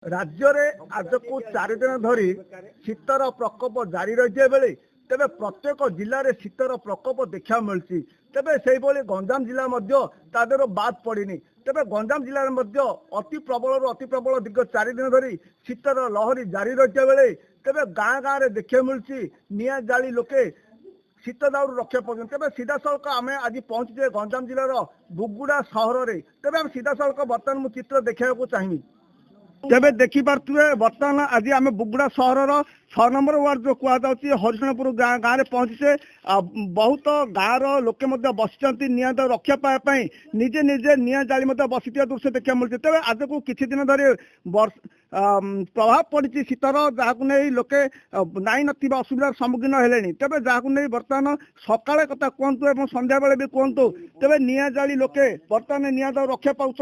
राज्य में आज को 4 दिन धरी शीतर प्रकोप जारी रही बेले तेरे प्रत्येक जिले में शीतर प्रकोप देखा मिलती तेरे से गंजाम जिला तादेर बाद पड़नी तेरे गंजाम जिले में अति प्रबल दीर्घ 4 दिन धरी शीतर लहरी जारी रही बेले तेरे गाँ गाँव में देखा मिलती निआ जाली लोके शीत दाउर रक्षा पाँच तेज सीधा सड़क आम आज पहुंचे गंजाम जिलार बुगुड़ा सहर में तेज सीधा सड़क बर्तमान मुझे चित्र देखा चाहिए तेरे देखिपे बर्तमान आज आम बुगुड़ा सहर 6 नंबर वार्ड जो कहुच्छी हरिशनपुर गाँव में पहुंचे बहुत गाँव लोके बसी निआ रक्षा पाई निजे निजे निआ जाली बसी दृश्य देखा मिलती तेज आज को किसी दिन धरी प्रभाव पड़ी शीतर जहाँ नहीं लोके नाई नसुविधार सम्मुखीन हेले तेज जहाँ नहीं बर्तमान सकाଳେ कथा कहतु संध्या बेले भी कहतु तेज निआ जाली लोके बर्तमान निआ रक्षा पाँच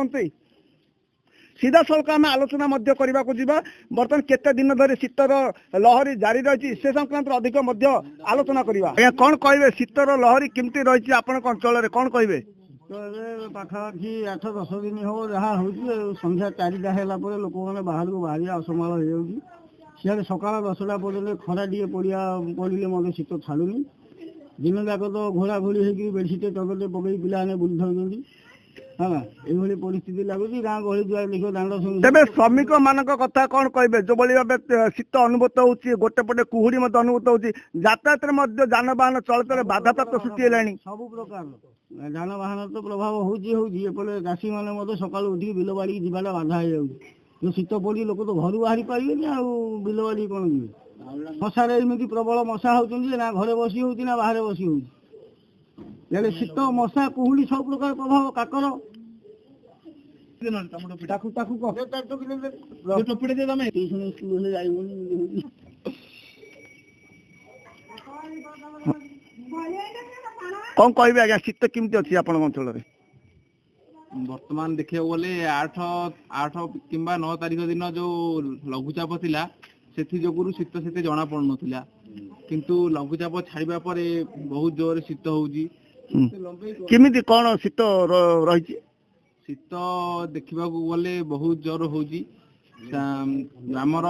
सीधा सड़क आम आलोचना करने को जीवा बर्तमान केते दिन धरी शीतर लहरी जारी रही से संक्रांत अधिक आलोचना करवा कौन कहे शीतर लहरी केमती रही आपण अंचल कौन कहे पाखापाखि 8-10 दिन हम जहाँ हूँ संध्या 4टा है लोक मैंने बाहर को बाहर असमाल हो जाए सकाल 10टा पर्यटन खरा टे पड़ा पड़े मतलब शीत छाड़ूनी दिन जाक तो घोड़ा घोड़ी होगी बेडसीट टगटे पकई पिलाने बुली थाउछंती ये परिस्थिति लगुच गाँ गहली जुआ देख दांड तेरे श्रमिक मान कथा कौन कहे जो भाव शीत अनुभूत हो गोटे पटे कुहुड़ी अनुभूत हो यातायात जानवाहन चलचल बाधाप्राप्त सृष्टि है सब प्रकार जानवाहन तो प्रभाव होपटे चाषी मैंने सका उठी बिल बाड़ी जावाटा बाधा हो जो शीत पड़ी लोक तो घर बाहरी पारे बिल बाड़ी कौन जी मशार एमती प्रबल मशा होती ना घरे बसी हो बाहर बसी हो शीत मशा कुहुड़ी सब प्रकार प्रभाव काकर कौन कहे आज्ञा शीत केमती अच्छी आप अंचल बर्तमान देखा गले 8 किंबा 9 तारीख दिन जो लघुचाप थिला सेथि जोगुरु शीत सेते जना पड़ नथिला किंतु लघुचाप छाड़िबा परे बहुत जोर शीत होउजी केमिति कोन शीत रही शीत देखा गले बहुत जोर होउजी ग्रामर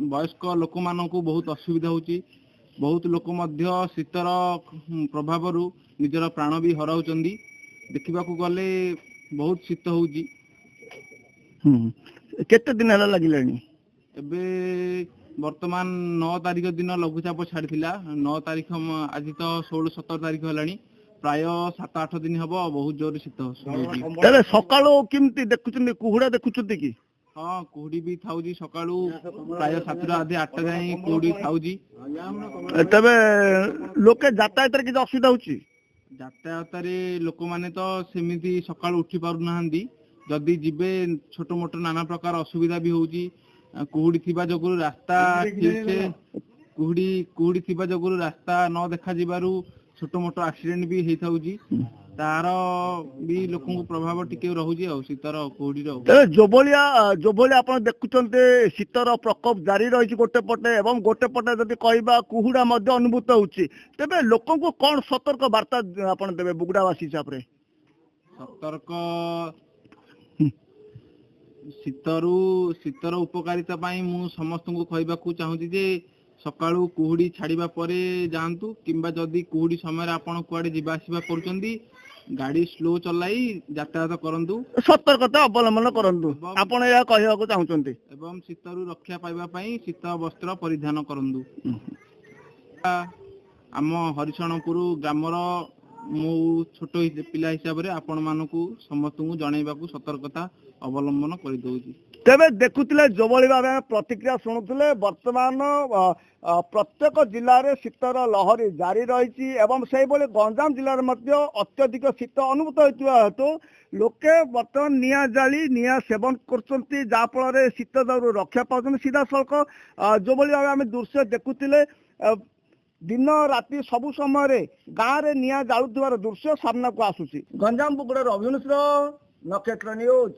वयस्क लोक मानकु बहुत असुविधा होउची बहुत लोक मध्य शीतर प्रभाव निजर प्राण भी हराउचंदी देखा गले बहुत शीत होउची केते दिन हला लागिलानी एबे वर्तमान 9 तारीख दिन लघुचाप छाड़िला 9 तारीख आज तो 16-17 तारीख है प्राय 7-8 दिन हम बहुत जोर शीत सका केमती देखुं कुहुड़ा देखुं कि हाँ कुहुड़ी भी था सका प्राय 7-8 जाए कुहुड़ी था तेरे लोके यातायात किसी असुविधा होची यातायात लोक मैंने तो सेमिति सका उठी पारु ना जदि जीवे छोट मोट नाना प्रकार असुविधा भी होची कुहुड़ी थिबा जगुरु रास्ता ठीक से कुहुड़ी थिबा जगुरु रास्ता न देखा जिबारु छोट मोट एक्सीडेंट भी हेई थाउजी तार भी लोकन को प्रभाव टिके रहुजी आ शीतर कुहुड़ी रो जो भलिया आपण देखुचंते शीतर प्रकोप जारी रही गोटे पटे एवं गोटे पटे जदि कहबा कुहुड़ा मध्य अनुभूत होउची तेबे लोकन को कोन सतर्क वार्ता आपण देबे बुगुड़ावासी हिसाब रे सतर्क शीतर उपकारिता पाई मु समस्त को कहबाकू चाहूची जे सकाळू कुहुड़ी छाड़िबा परे जांतु किंबा जदि कुहुड़ी समय आपण कुआडे जिबा आसीबा करूचंदी गाड़ी स्लो चलाई यातायात करंतु सतर्कता अवलंबन करंतु आपण या कहबाकू चाहूचंती एवं शीतरु रक्षा पाइबा पई शीत वस्त्र परिधान करंतु आम हरिशनपुर ग्रामर मु छोट पिला हिसाब रे आपण मानकू समस्त को जणाइबाकू सतर्कता अवलंबन कर दउची तेरे देखुले जो भाव प्रतिक्रिया शुणुले वर्तमान प्रत्येक जिले में शीतर लहरी जारी रही से गंजाम जिले में अत्यधिक शीत अनुभूत होता हेतु लोके बर्तमान निआ जाली निआ सेवन कर शीत दाउर रक्षा पाँच सीधा सड़क जो भाव आम दृश्य देखुले दिन राति सबु समय गाँव में निआ जालुवार दृश्य सामना को आसूसी गंजाम बुगुड़ा अभिनेश्वर नक्षत्र न्यूज।